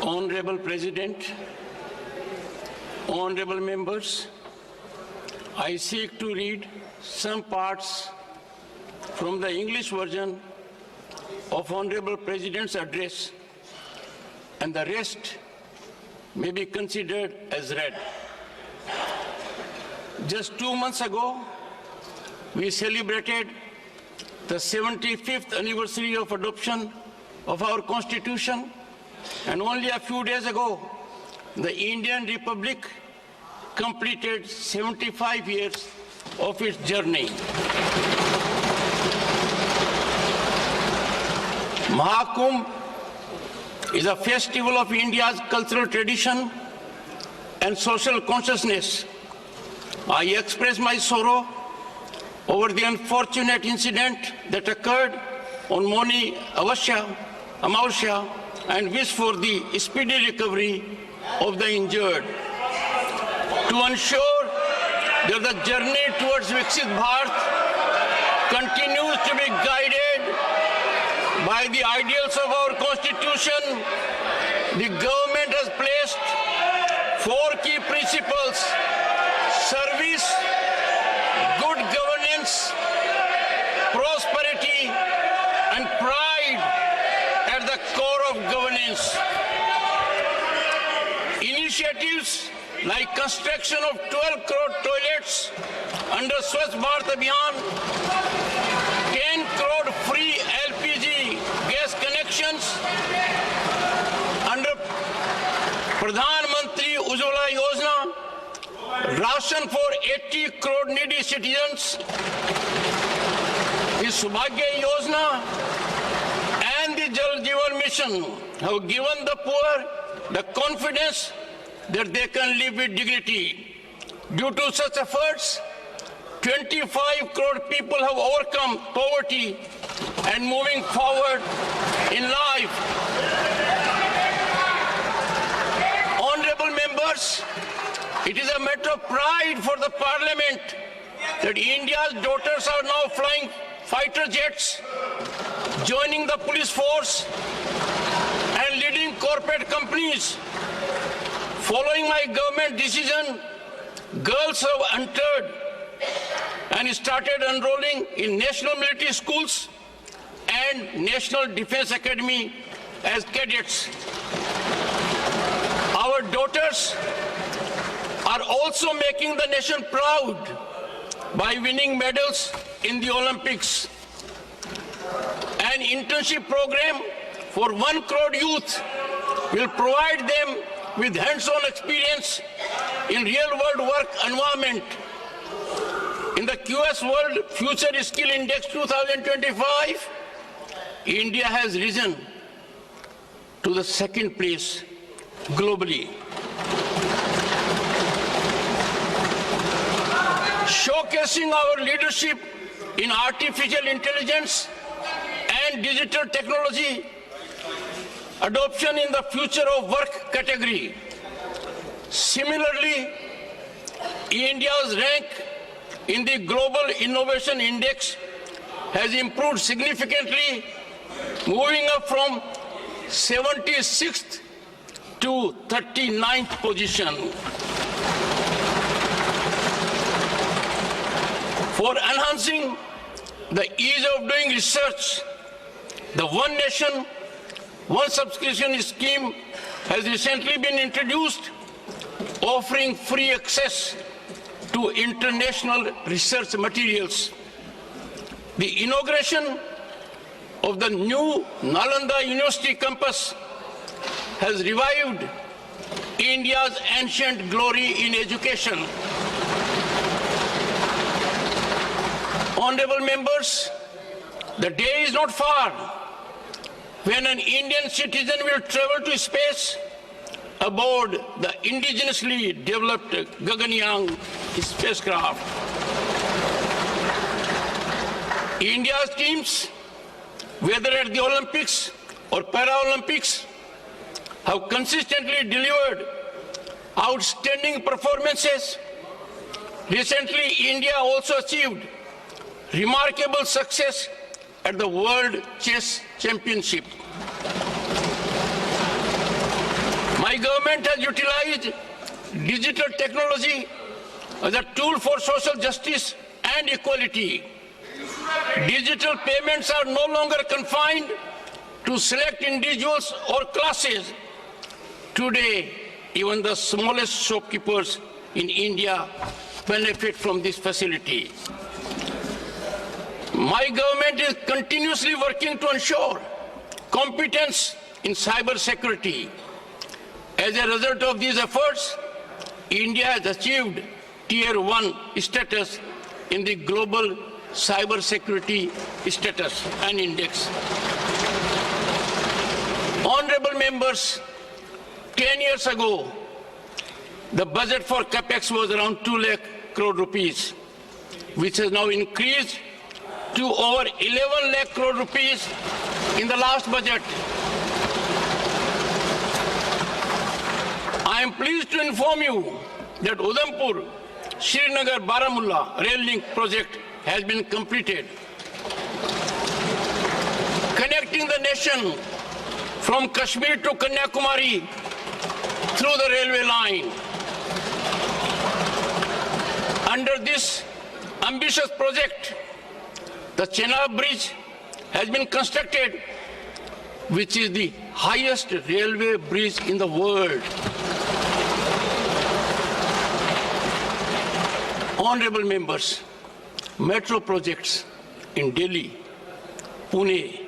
Honorable President, honorable members, I seek to read some parts from the English version of Honorable President's address, and the rest may be considered as read. Just 2 months ago, we celebrated the 75th anniversary of adoption of our Constitution, and only a few days ago, the Indian Republic completed 75 years of its journey. Mahakumbh is a festival of India's cultural tradition and social consciousness. I express my sorrow over the unfortunate incident that occurred on Moni Amavasya and wish for the speedy recovery of the injured. To ensure that the journey towards Viksit Bharat continues to be guided by the ideals of our Constitution, the government has placed 4 key principles: service, good governance, prosperity, and pride at the core of governance. Initiatives like construction of 12 crore toilets under Swachh Bharat Abhiyan, 10 crore free LPG gas connections under Pradhan Mantri Ujjwala Yojana, ration for 80 crore needy citizens, the Subhagya Yojana, and the Jal Jeevan Mission have given the poor the confidence that they can live with dignity. Due to such efforts, 25 crore people have overcome poverty and moving forward in life. Honorable members, it is a matter of pride for the Parliament that India's daughters are now flying fighter jets, joining the police force and leading corporate companies. Following my government decision, girls have entered and started enrolling in national military schools and National Defense Academy as cadets. Our daughters are also making the nation proud by winning medals in the Olympics. An internship program for 1 crore youth will provide them with hands-on experience in real-world work environment. In the QS World Future Skill Index 2025, India has risen to the 2nd place globally. Showcasing our leadership in artificial intelligence and digital technology, adoption in the future of work category. Similarly, India's rank in the Global Innovation Index has improved significantly, moving up from 76th to 39th position. For enhancing the ease of doing research, the One Nation, One Subscription scheme has recently been introduced, offering free access to international research materials. The inauguration of the new Nalanda University campus has revived India's ancient glory in education. Honorable members, the day is not far when an Indian citizen will travel to space aboard the indigenously developed Gaganyaan spacecraft. India's teams, whether at the Olympics or Paralympics, have consistently delivered outstanding performances. Recently, India also achieved remarkable success at the World Chess Championship. government has utilized digital technology as a tool for social justice and equality. Digital payments are no longer confined to select individuals or classes. Today, even the smallest shopkeepers in India benefit from this facility. My government is continuously working to ensure competence in cyber security. As a result of these efforts, India has achieved Tier 1 status in the Global Cyber Security Status and Index. Honorable members, 10 years ago, the budget for CAPEX was around 2 lakh crore rupees, which has now increased to over 11 lakh crore rupees in the last budget. I am pleased to inform you that Udhampur, Srinagar, Baramulla rail link project has been completed, connecting the nation from Kashmir to Kanyakumari through the railway line. Under this ambitious project, the Chenab Bridge has been constructed, which is the highest railway bridge in the world. Honorable members, metro projects in Delhi, Pune,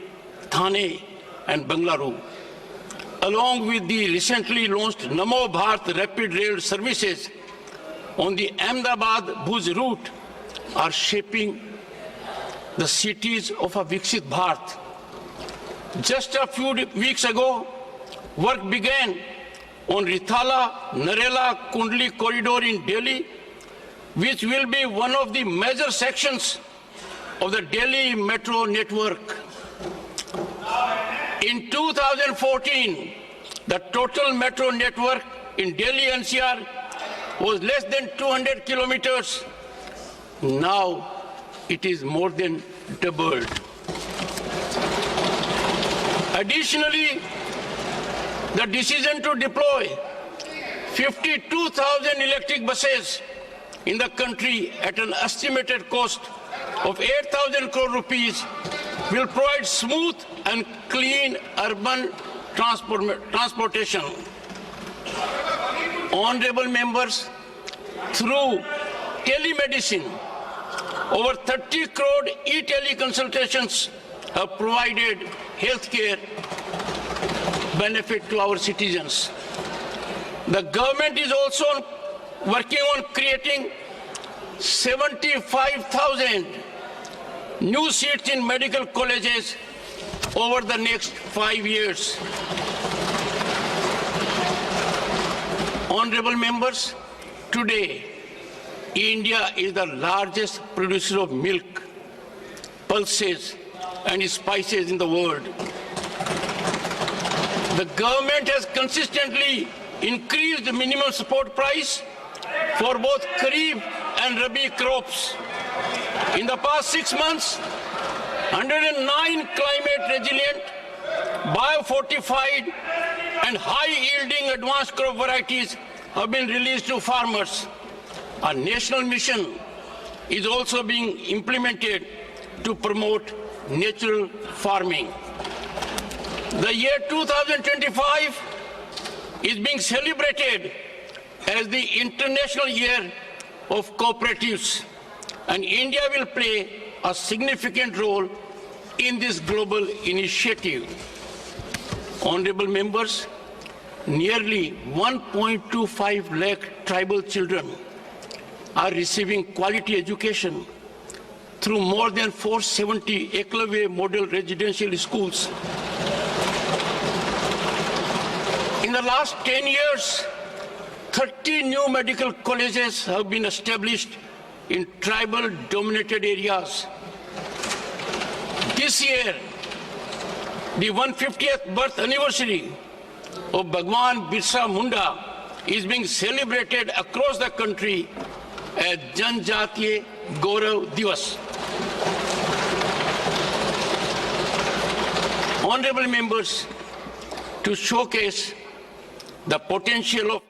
Thane, and Bengaluru, along with the recently launched Namo Bharat rapid rail services on the Ahmedabad-Bhuj route, are shaping the cities of a Viksit Bharat. Just a few weeks ago, work began on Rithala-Narela-Kundli corridor in Delhi, which will be one of the major sections of the Delhi metro network. In 2014, the total metro network in Delhi NCR was less than 200 kilometers. Now it is more than doubled. Additionally, the decision to deploy 52,000 electric buses in the country at an estimated cost of 8,000 crore rupees will provide smooth and clean urban transportation. Honorable members, through telemedicine, over 30 crore e-teleconsultations have provided healthcare benefit to our citizens. The government is also working on creating 75,000 new seats in medical colleges over the next 5 years. Honorable members, today, India is the largest producer of milk, pulses, and spices in the world. The government has consistently increased the minimum support price for both Kharif and Rabi crops. In the past 6 months, 109 climate-resilient, biofortified, and high-yielding advanced crop varieties have been released to farmers. A national mission is also being implemented to promote natural farming. The year 2025 is being celebrated as the International Year of Cooperatives, and India will play a significant role in this global initiative. Honorable members, nearly 1.25 lakh tribal children are receiving quality education through more than 470 Eklavya model residential schools. In the last 10 years, 30 new medical colleges have been established in tribal-dominated areas. This year, the 150th birth anniversary of Bhagwan Birsa Munda is being celebrated across the country as Janjatiya Gaurav Divas. Honorable members, to showcase the potential of